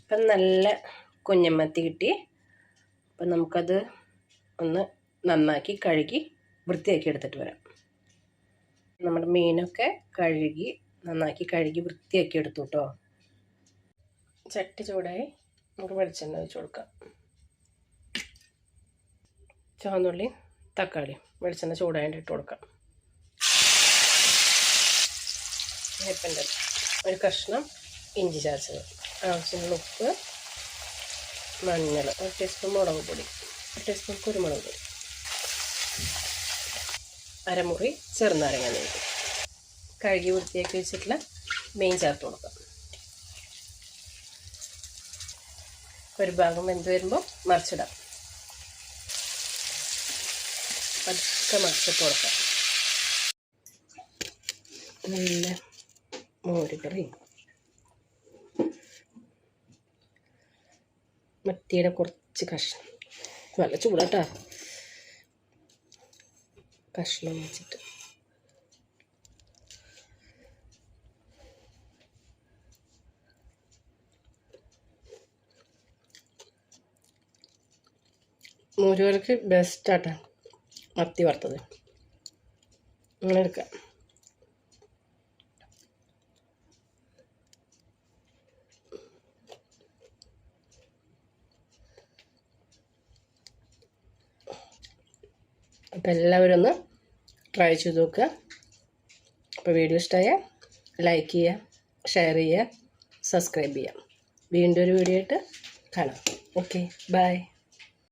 അപ്പം നല്ല കുഞ്ഞമ്മത്തി കിട്ടി. അപ്പം നമുക്കത് ഒന്ന് നന്നാക്കി കഴുകി വൃത്തിയാക്കി എടുത്തിട്ട് വരാം. നമ്മുടെ മീനൊക്കെ നന്നാക്കി കഴുകി വൃത്തിയാക്കി എടുത്തു കേട്ടോ. ചട്ടി ചൂടായി നമുക്ക് വെളിച്ചെണ്ണ ഒഴിച്ച് കൊടുക്കാം. ചുവന്നുള്ളി തക്കാളി വെളിച്ചെണ്ണ ചൂടായിട്ട് ഇട്ട് കൊടുക്കാം. വേപ്പിൻ്റെ ഒരു കഷ്ണം ഇഞ്ചി ചതച്ചത്, ആവശ്യമുള്ള ഉപ്പ്, മഞ്ഞൾ, 1 ടീസ്പൂൺ മുളക് പൊടി, 1 ടീസ്പൂൺ കുരുമുളക് പൊടി, അരമുറി ചെറുനാരങ്ങ നീര്, കഴുകി വൃത്തിയാക്കി വെച്ചിട്ടുള്ള മീൻ ചേർത്ത് കൊടുക്കാം. ഒരു ഭാഗം വെന്ത് വരുമ്പോൾ മറിച്ചിടാം. പതുക്കെ മറിച്ചിട്ട് കൊടുക്കാം. നല്ല മോരുകറി, മത്തിയുടെ കുറച്ച് കഷ്ണം, നല്ല ചൂടാട്ടാ, കഷ്ണം വെച്ചിട്ട് മോരുകറിക്ക് ബെസ്റ്റാട്ടാ മത്തി വറുത്തത്. അങ്ങനെ എടുക്കാം. അപ്പോൾ എല്ലാവരും ഒന്ന് ട്രൈ ചെയ്ത് നോക്കുക. അപ്പോൾ വീഡിയോ ഇഷ്ടമായാൽ ലൈക്ക് ചെയ്യുക, ഷെയർ ചെയ്യുക, സബ്സ്ക്രൈബ് ചെയ്യുക. വീണ്ടും ഒരു വീഡിയോ ആയിട്ട് കാണാം. Okay, by.